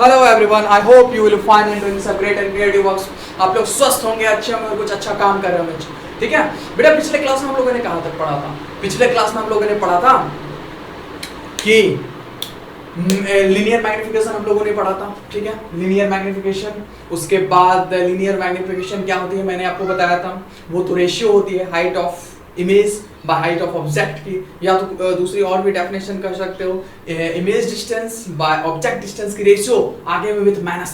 Hello everyone, I hope you will find and doing some great and creative works. आप लोग स्वस्थ होंगे, अच्छे होंगे और कुछ अच्छा काम कर रहे होंगे। ठीक है बेटा, पिछले क्लास में हम लोगों ने कहाँ तक पढ़ा था? पिछले क्लास में हम लोगों ने पढ़ा था कि लीनियर मैग्निफिकेशन हम लोगों ने पढ़ा था। ठीक है, लीनियर मैग्निफिकेशन। उसके बाद लीनियर मैग्निफिकेशन क्या होती है मैंने आपको बताया था, वो तो रेशियो होती है height of image by height of object की, या तो दूसरी और भी डेफिनेशन कर सकते हो, image distance by object distance की रेशियो आगे में विद माइनस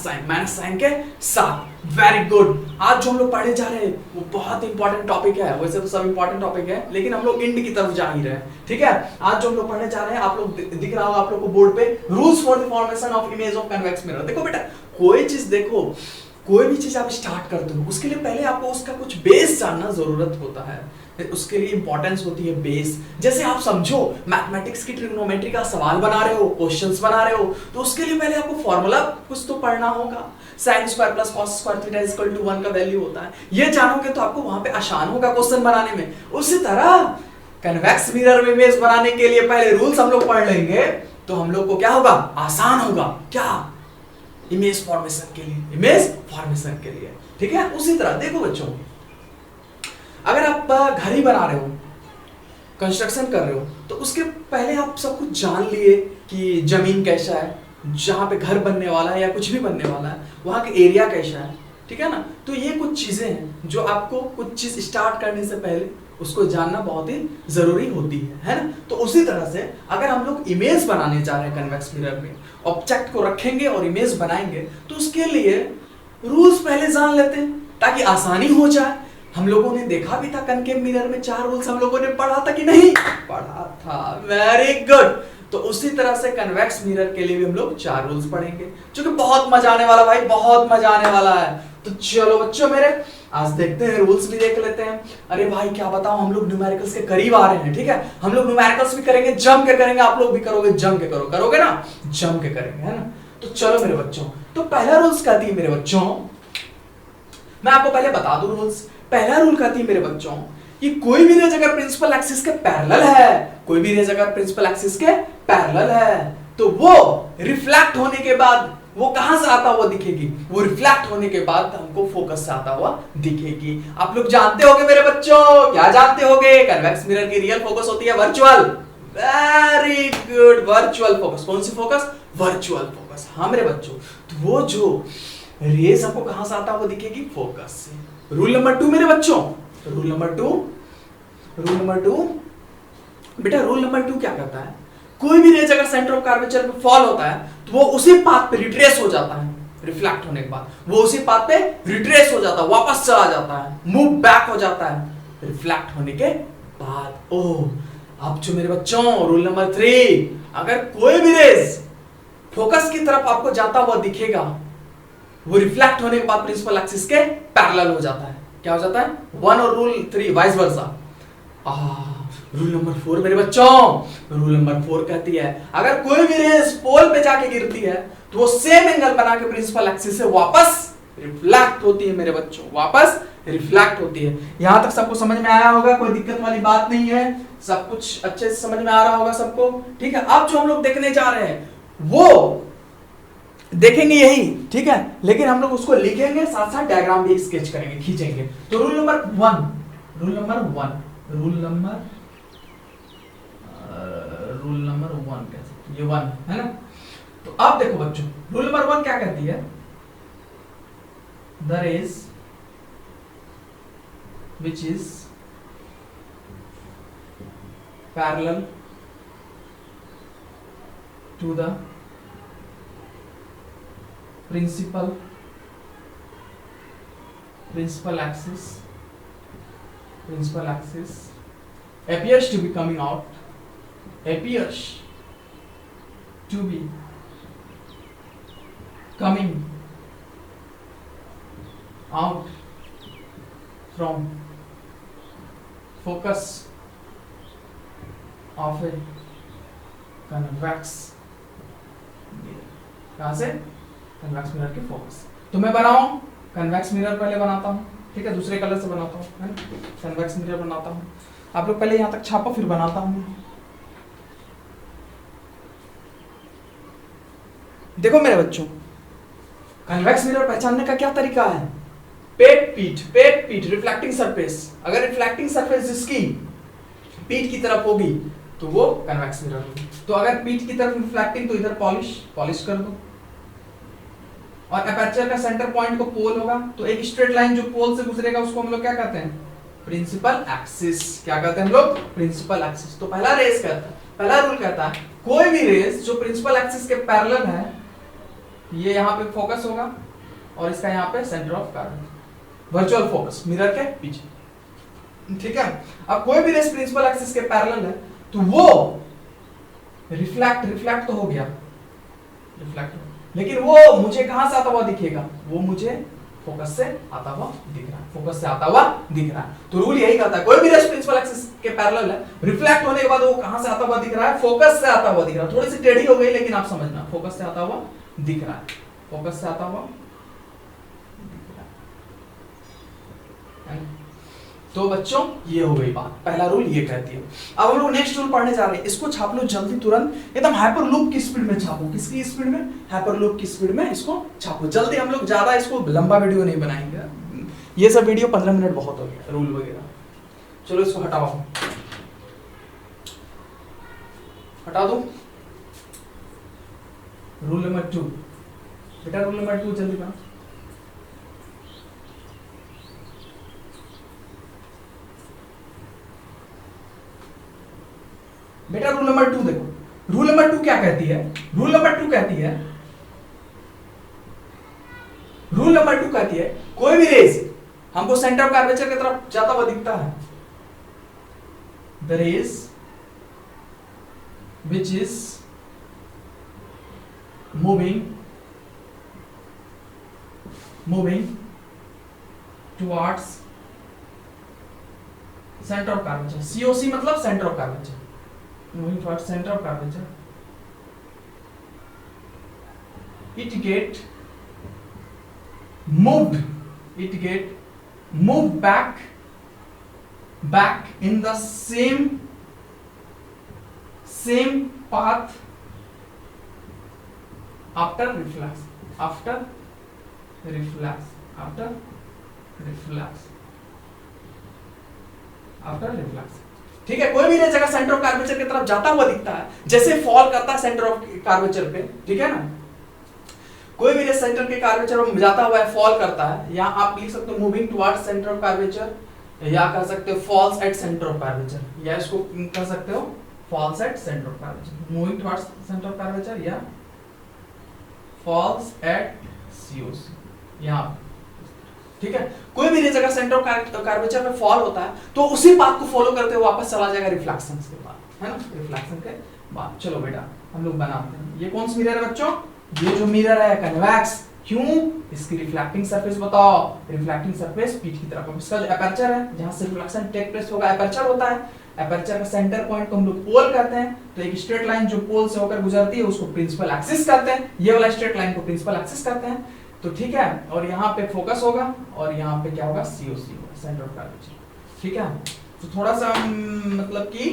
साइन के साथ। Very good. आज जो हम लोग पढ़ने जा रहे हैं वो बहुत इंपॉर्टेंट टॉपिक है। वैसे तो सब इंपॉर्टेंट टॉपिक है, लेकिन हम लोग इंड की तरफ जा ही रहे हैं। ठीक है, आज जो हम लोग पढ़ने जा रहे हैं, आप लोग दिख रहा होगा आप लोग को बोर्ड पे, rules for the formation of image of convex mirror. देखो बेटा, कोई चीज देखो, कोई भी चीज आप स्टार्ट करते हो उसके लिए पहले आपको उसका कुछ बेस जानना जरूरत होता है। उसके लिए इंपॉर्टेंस होती है बेस। जैसे आप समझो, मैथमेटिक्स की ट्रिग्नोमेट्री का सवाल बना रहे हो, क्वेश्चंस बना रहे हो, तो उसके लिए पहले आपको फॉर्मूला कुछ तो पढ़ना होगा। sin square plus cos square theta is equal to 1 का वैल्यू होता है। ये जानोगे तो आपको वहां पे आसान होगा क्वेश्चन बनाने में। उसी तरह कन्वेक्स मिरर में इमेज बनाने के लिए पहले रूल्स हम लोग पढ़ लेंगे, तो हम लोग को क्या होगा, आसान होगा। क्या? इमेज फॉर्मेशन के लिए, इमेज फॉर्मेशन के लिए। ठीक है, उसी तरह देखो बच्चों, अगर आप घर ही बना रहे हो, कंस्ट्रक्शन कर रहे हो, तो उसके पहले आप सब कुछ जान लिए कि जमीन कैसा है, जहां पे घर बनने वाला है या कुछ भी बनने वाला है वहां का एरिया कैसा है। ठीक है ना, तो ये कुछ चीजें हैं जो आपको कुछ चीज स्टार्ट करने से पहले उसको जानना बहुत ही जरूरी होती है ना। तो उसी तरह से अगर हम लोग इमेज बनाने जा रहे हैं कन्वेक्स मिरर में, ऑब्जेक्ट को रखेंगे और इमेज बनाएंगे, तो उसके लिए रूल्स पहले जान लेते हैं ताकि आसानी हो जाए। हम लोगों ने देखा भी था कनकेव मिरर में 4 रूल्स हम लोगों ने पढ़ा था कि नहीं पढ़ा था? Very good. तो उसी तरह से कन्वेक्स मिरर के लिए भी हम लोग 4 रूल्स पढ़ेंगे, जो कि बहुत मजा आने वाला भाई, बहुत मजा आने वाला है। तो चलो बच्चों मेरे, आज देखते हैं, रूल्स भी देख लेते हैं। अरे भाई क्या बताऊं, हम लोग न्यूमेरिकल्स के करीब आ रहे हैं। ठीक है, हम लोग न्यूमेरिकल्स भी करेंगे, जम के करेंगे, आप लोग भी करोगे, जम के करोगे ना, जम के करेंगे, है ना। तो चलो मेरे बच्चों, तो पहला रूल्स कहती है मेरे बच्चों, मैं आपको पहले बता दूं रूल्स। पहला रूल कहती है मेरे बच्चों कि कोई भी रेज अगर प्रिंसिपल एक्सिस के पैरेलल है, कोई भी रेज अगर प्रिंसिपल एक्सिस के पैरेलल है, तो वो रिफ्लेक्ट होने के बाद वो कहां से आता हुआ दिखेगी? वो रिफ्लेक्ट होने के बाद हमको फोकस से आता हुआ दिखेगी। आप लोग जानते होंगे मेरे बच्चों, क्या जानते होंगे? कन्वेक्स मिरर की रियल फोकस होती है virtual. Very good, virtual focus. कौन सी फोकस? Virtual focus. हाँ मेरे बच्चों, तो वो जो रेज हमको कहां से आता हुआ दिखेगी? फोकस से। रूल नंबर 2 मेरे बच्चों, रूल नंबर 2 बेटा, रूल नंबर 2 क्या कहता है? कोई भी रेज अगर सेंटर ऑफ कर्वेचर पे फॉल होता है तो वो उसी पाथ पे रिट्रेस हो जाता है। रिफ्लेक्ट होने के बाद वो उसी पाथ पे रिट्रेस हो जाता है, वापस चला जाता है, मूव बैक हो जाता है रिफ्लेक्ट होने के बाद। ओह, अब जो मेरे बच्चों रूल नंबर 3, अगर कोई भी रेज फोकस की तरफ आपको जाता हुआ दिखेगा, वो रिफ्लेक्ट होने के बाद प्रिंसिपल एक्सिस के पैरेलल हो जाता है। क्या हो जाता है? 1 और rule 3 vice versa. Rule number 4 मेरे बच्चों, रूल नंबर 4 कहती है अगर कोई भी रेज पोल पे जाके गिरती है तो वो सेम एंगल बना के प्रिंसिपल एक्सिस से वापस रिफ्लेक्ट होती है मेरे बच्चों, वापस रिफ्लेक्ट होती है। यहां तक सबको समझ में आया होगा, कोई दिक्कत वाली बात नहीं है, सब कुछ अच्छे से समझ में आ रहा होगा सबको। ठीक है, अब जो हम लोग देखने जा रहे हैं वो देखेंगे यही, ठीक है, लेकिन हम लोग उसको लिखेंगे, साथ साथ डायग्राम भी स्केच करेंगे, खींचेंगे। तो रूल नंबर 1 कैसे? ये 1 है ना। तो अब देखो बच्चों, रूल नंबर 1 क्या कहती है? The rays which is parallel to the principal axis appears to be coming out from focus of a convex mirror। कहां से? कन्वेक्स मिरर के फोकस। तो मैं बनाऊं कन्वेक्स मिरर, पहले बनाता हूं, ठीक है, दूसरे कलर से बनाता हूं, है ना, कन्वेक्स मिरर बनाता हूं। आप लोग पहले यहां तक छापो, फिर बनाता हूं। देखो मेरे बच्चों, कन्वेक्स मिरर पहचानने का क्या तरीका है? पेट पीठ रिफ्लेक्टिंग सरफेस। अगर रिफ्लेक्टिंग सरफेस जिसकी पीठ की तरफ होगी तो वो कन्वेक्स मिरर होगी। तो अगर पीठ की तरफ रिफ्लेक्टिंग तो इधर पॉलिश कर दो। और एपर्चर का सेंटर पॉइंट को पोल होगा, तो एक स्ट्रेट लाइन जो पोल से गुजरेगा उसको हम लोग क्या कहते हैं? Principal axis. क्या कहते हैं हम लोग? Principal axis. तो पहला रूल कहता है कोई भी रेस जो प्रिंसिपल एक्सिस के पैरेलल है, ये यहाँ पे फोकस होगा और इसका यहाँ पे centre of curvature, virtual focus mirror के पीछे। ठीक है, अब कोई भी रेस प्रिंसिपल एक्सिस के पैरेलल है तो वो रिफ्लेक्ट तो हो गया, लेकिन वो मुझे कहां से आता हुआ दिखेगा? वो मुझे फोकस से आता हुआ दिख रहा है। तो रूल यही कहता है कोई भी रेस प्रिंसिपल एक्सिस के पैरेलल है, रिफ्लेक्ट होने के बाद वो कहां से आता हुआ दिख रहा है? फोकस से आता हुआ दिख रहा है। थोड़ी सी टेढ़ी हो गई लेकिन आप समझना, फोकस से आता हुआ दिख रहा है, फोकस से आता हुआ दिख रहा है। तो बच्चों ये हो गई बात, पहला रूल ये कहती है। अब हम लोग नेक्स्ट रूल पढ़ने जा रहे हैं, इसको छाप लो जल्दी, तुरंत एकदम हाइपरलूप की स्पीड में छापो। किसकी स्पीड में? हाइपरलूप की स्पीड में इसको छापो जल्दी। हम लोग ज्यादा इसको लंबा वीडियो नहीं बनाएंगे, ये सब वीडियो 15 मिनट बहुत हो गया रूल वगैरह। चलो इसको हटाओ, हटा दो। रूल नंबर 2 बेटा, रूल नंबर 2 जल्दी बना। बेटा रूल नंबर 2 देखो, रूल नंबर 2 क्या कहती है? रूल नंबर 2 कहती है कोई भी रेस हमको सेंटर ऑफ कर्वेचर की तरफ जाता हुआ दिखता है, the rays which is moving towards centre of curvature. COC मतलब centre of curvature, moving towards center of curvature, it get moved back in the same path after reflex. ठीक है, कोई भी रेस अगर सेंटर ऑफ कर्वेचर की तरफ जाता हुआ दिखता है, जैसे फॉल करता है सेंटर ऑफ कर्वेचर पे, ठीक है ना, कोई भी रेस सेंटर के कर्वेचर में जाता हुआ है, फॉल करता है, या आप लिख सकते हो moving towards centre of curvature, या कह सकते हो falls at centre of curvature, या इसको कह सकते हो falls at centre of curvature, moving towards centre of curvature या फॉल्स एट सीओसी। यहां ठीक है, कोई भी रेस अगर सेंटर ऑफ कर्वेचर में फॉल होता है तो उसी पाथ को फॉलो करते हुए वापस चला जाएगा रिफ्लेक्शन के बाद, है ना, रिफ्लेक्शन के बाद। चलो बेटा हम लोग बनाते हैं। ये कौन सा मिरर है बच्चों? ये जो मिरर है कन्वेक्स। क्यों? इसकी रिफ्लेक्टिंग सरफेस बताओ। रिफ्लेक्टिंग सरफेस पीठ की तरफ, इसका जो एपर्चर है जहां से रिफ्लेक्शन टेक प्लेस होगा, एपर्चर होता है। एपर्चर का सेंटर पॉइंट को हम लोग पोल कहते हैं। तो एक स्ट्रेट लाइन जो पोल से होकर गुजरती है उसको प्रिंसिपल एक्सिस कहते हैं। ये वाला स्ट्रेट लाइन को प्रिंसिपल एक्सिस कहते हैं। तो ठीक है, और यहाँ पे फोकस होगा और यहाँ पे क्या होगा? सीओसी होगा, सेंटर ऑफ कर्वेचर। ठीक है, तो थोड़ा सा मतलब कि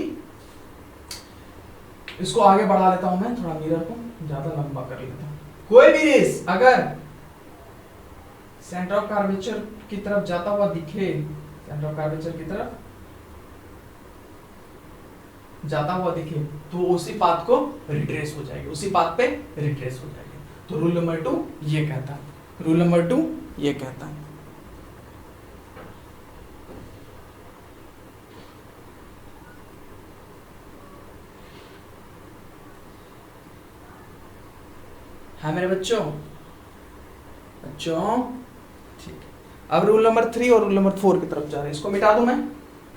इसको आगे बढ़ा लेता हूं मैं, थोड़ा मिरर को ज्यादा लंबा कर लेता हूं। कोई भी रेस अगर सेंटर ऑफ कर्वेचर की तरफ जाता हुआ दिखे, सेंटर ऑफ कर्वेचर की तरफ जाता हुआ दिखे, तो उसी पाथ को रिट्रेस हो जाएगी, उसी पाथ पे रिट्रेस हो जाएगी। तो रूल नंबर 2 ये कहता है, रूल नंबर 2 ये कहता है। हाँ मेरे बच्चों ठीक। अब रूल नंबर 3 और रूल नंबर 4 की तरफ जा रहे हैं। इसको मिटा दूं मैं,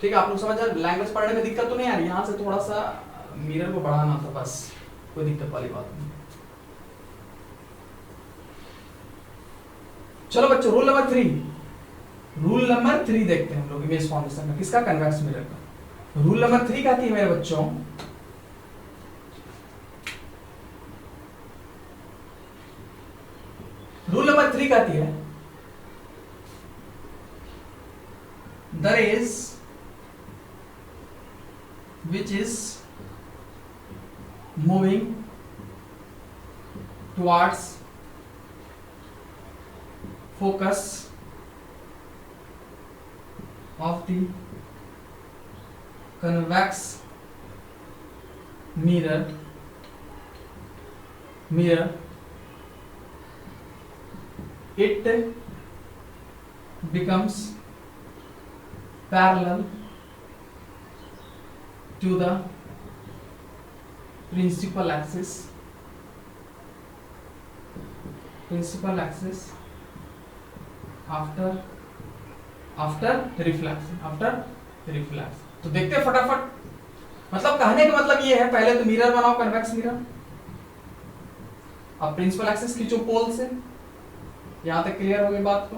ठीक है, आप लोग समझ जाए। लैंग्वेज पढ़ने में दिक्कत तो नहीं आ रही, यहाँ से थोड़ा सा मिरर को बढ़ाना था बस, कोई दिक्कत वाली बात नहीं। चलो बच्चों रूल नंबर 3 देखते हैं हम लोग इमेज फॉर्मेशन का। किसका? कन्वेक्स मिरर का। रूल नंबर 3 कहती है मेरे बच्चों, रूल नंबर 3 कहती है the rays which is moving towards focus of the convex mirror it becomes parallel to the principal axis after reflection. तो देखते हैं फटाफट, मतलब कहने का मतलब ये है, पहले तो मिरर बनाओ, कन्वेक्स मिरर, अब प्रिंसिपल एक्सिस खींचो पोल से, यहां तक क्लियर हो गई बात को।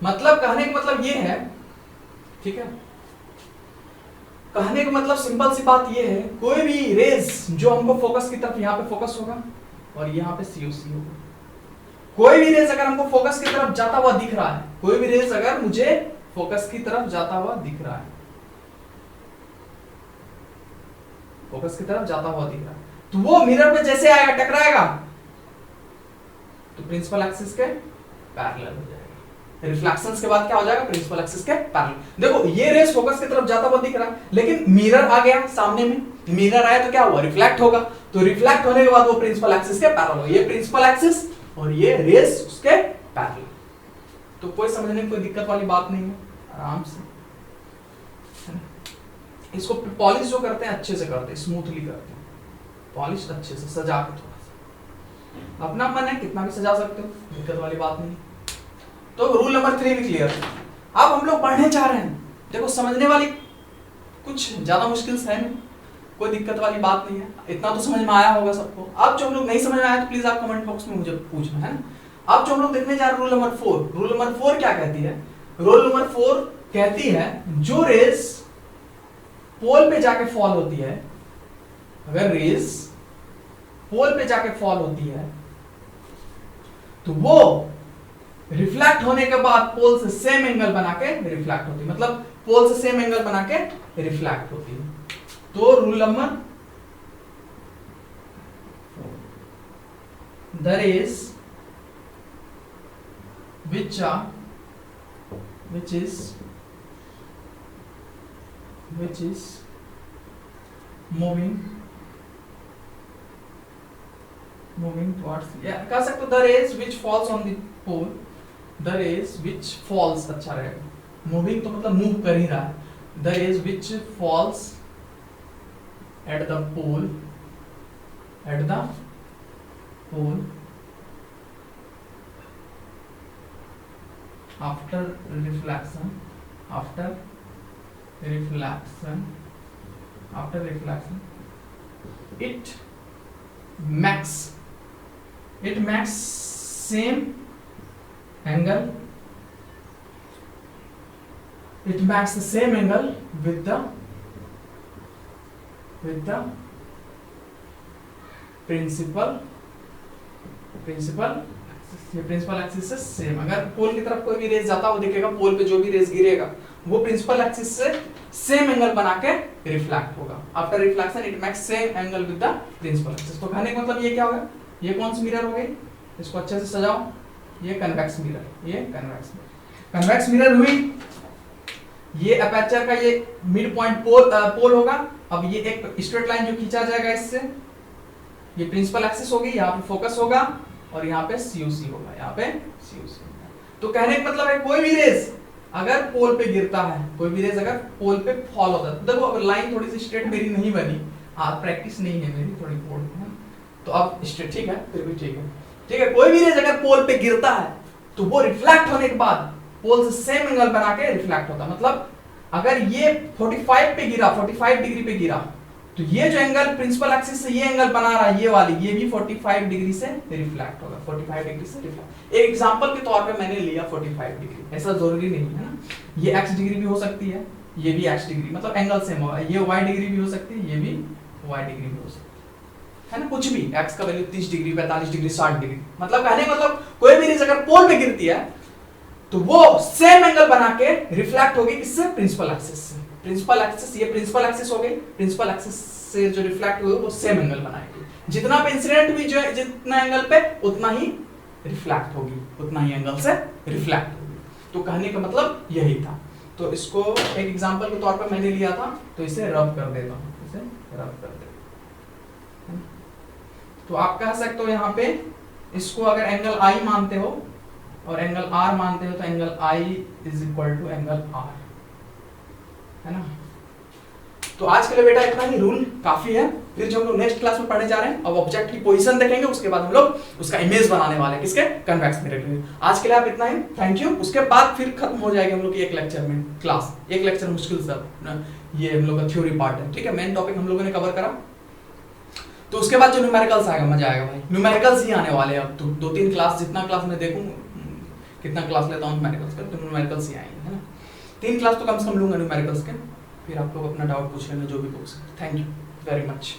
मतलब कहने का मतलब ये है, ठीक है, कहने का मतलब सिंपल सी बात ये है, कोई भी रेज जो हमको फोकस की तरफ, यहाँ पे फोकस होगा और यहाँ पे COC होगा। कोई भी रेज अगर हमको फोकस की तरफ जाता हुआ दिख रहा है, कोई भी रेज अगर मुझे फोकस की तरफ जाता हुआ दिख रहा है, फोकस की तरफ जाता हुआ दिख रहा है, तो वो मिरर पे जैसे आएगा, टकराएगा, तो प्रिंसिपल एक्सिस के पैरेलल हो जाएगा। रिफ्लेक्शंस के बाद क्या हो जाएगा? प्रिंसिपल एक्सिस के पैरेलल। देखो ये रेस फोकस की तरफ जाता हुआ दिख रहा है, लेकिन मिरर आ गया सामने में, मिरर आया तो क्या हुआ? रिफ्लेक्ट होगा, तो रिफ्लेक्ट होने के बाद वो प्रिंसिपल एक्सिस के पैरेलल हो, ये प्रिंसिपल एक्सिस और ये रेस उसके पैरेलल। तो कोई समझने में कोई दिक्कत वाली बात नहीं है, आराम से इसको पॉलिश जो करते हैं अच्छे से करते हैं, स्मूथली करते हैं, पॉलिश अच्छे से सजा के, थोड़ा सा अपना मन है कितना भी सजा सकते हो, दिक्कत वाली बात नहीं। तो रूल नंबर 3 भी क्लियर। अब हम लोग पढ़ने जा रहे हैं, देखो समझने वाली कुछ ज्यादा मुश्किल है नहीं, कोई दिक्कत वाली बात नहीं है, इतना तो समझ में आया होगा सबको। अब जो हम लोग नहीं समझ में आया तो प्लीज आप कमेंट बॉक्स में मुझे पूछना है ना। अब जो हम लोग देखने जा रहे हैं रूल नंबर 4, रूल नंबर 4 क्या कहती है? रूल नंबर 4 कहती है जो रेस पोल पे जाके फॉल होती है, अगर रेस पोल पे जाके फॉल होती है तो वो रिफ्लेक्ट होने के बाद पोल से सेम एंगल बना के रिफ्लेक्ट होती है, मतलब पोल से सेम एंगल बना के रिफ्लेक्ट होती है। तो rule number 4, the rays which is moving towards, कह सकते हो the rays which falls on the pole, the rays which falls अच्छा रहेगा, moving तो मतलब मूव कर ही रहा है, the rays which falls at the pole after reflection it makes same angle, it makes the same angle with the principal ये principal axis से same. अगर पोल की तरफ कोई भी रेस जाता हुआ दिखेगा, पोल पे जो भी रेस गिरेगा वो प्रिंसिपल एक्सिस से सेम एंगल बना के रिफ्लेक्ट होगा। After reflection it makes same angle with the principal axis. तो कहने का मतलब ये क्या होगा? ये कौन सी मिरर हो गई? इसको अच्छे से सजाओ, ये कन्वेक्स मिरर, ये कन्वेक्स मिरर हुई। ये अपर्चर का ये मिड पॉइंट पोल होगा। अब ये एक स्ट्रेट लाइन जो खींचा जाएगा इससे, ये प्रिंसिपल एक्सिस होगी, यहाँ पे फोकस होगा और यहाँ पे COC होगा, यहाँ पे COC होगा। तो कहने का मतलब है कोई भी रेस अगर पोल पे गिरता है, कोई भी रेस अगर पोल पे फॉल होता है, देखो अब लाइन थोड़ी सी स्ट्रेट मेरी नहीं बनी, प्रैक्टिस नहीं है मेरी, थोड़ी बोर्ड है, तो अब स्ट्रेट ठीक है, फिर भी ठीक है। कोई भी रेस अगर पोल पे गिरता है तो वो रिफ्लेक्ट होने के बाद पोल से सेम एंगल बना के रिफ्लेक्ट होता है। मतलब अगर ये 45 पे गिरा, 45 डिग्री पे गिरा, तो ये जो एंगल प्रिंसिपल एक्सिस से ये एंगल बना रहा है, ये वाली, ये भी 45 डिग्री से रिफ्लेक्ट होगा, 45 डिग्री से रिफ्लेक्ट। एक एग्जांपल के तौर पे मैंने लिया 45 डिग्री, ऐसा जरूरी नहीं है ना। ये x डिग्री भी हो सकती है, ये भी x डिग्री, मतलब एंगल सेम होगा। ये y डिग्री भी हो सकती है, ये भी y डिग्री भी हो सकती है ना, कुछ भी। x का वैल्यू 30 डिग्री, 45 डिग्री, 60 डिग्री, मतलब कहने का मतलब कोई भी रेस अगर पोल पे गिरती है तो वो सेम एंगल बना के रिफ्लेक्ट होगी, किससे? प्रिंसिपल एक्सिस से। प्रिंसिपल एक्सिस, ये प्रिंसिपल एक्सिस हो गई, प्रिंसिपल एक्सिस से जो रिफ्लेक्ट हुई वो सेम एंगल बनाएगी। जितना पे इंसिडेंट हुई, जो जितना एंगल पे उतना ही रिफ्लेक्ट होगी, उतना ही एंगल से रिफ्लेक्ट होगी। तो कहने का मतलब यही था। तो इसको एक एग्जांपल के तौर पर मैंने लिया था, तो इसे रब कर देता हूँ, इसे रब कर देता हूँ। तो आप कह सकते हो यहाँ पे इसको अगर एंगल आई मानते हो और एंगल आर मानते हो, तो angle i is equal to angle r, है ना। तो आज के लिए बेटा इतना ही, रूल काफी है। फिर जो हम लोग नेक्स्ट क्लास में पढ़ने जा रहे हैं, अब ऑब्जेक्ट की पोजीशन देखेंगे, उसके बाद हम लोग उसका इमेज बनाने वाले हैं, किसके, कन्वेक्स मिरर के। आज के लिए आप इतना ही, थैंक यू। उसके बाद फिर खत्म हो जाएगी हम लोग की एक लेक्चर में क्लास, एक लेक्चर मुश्किल से ये हम लोग का थ्योरी पार्ट है, ठीक है। मेन टॉपिक हम लोगों ने कवर करा, तो उसके बाद जो न्यूमेरिकल्स आएगा, मजा आएगा भाई। न्यूमेरिकल्स ही आने वाले हैं अब तो, 2-3 क्लास, जितना क्लास मैं देखूँ कितना क्लास लेता हूँ न्यूमेरिकल्स का, तो न्यूमेरिकल्स ही आएंगे, है ना। 3 क्लास तो कम से कम लूंगा न्यूमेरिकल्स के, फिर आप लोग अपना डाउट पूछ लेना जो भी पूछ। Thank you very much.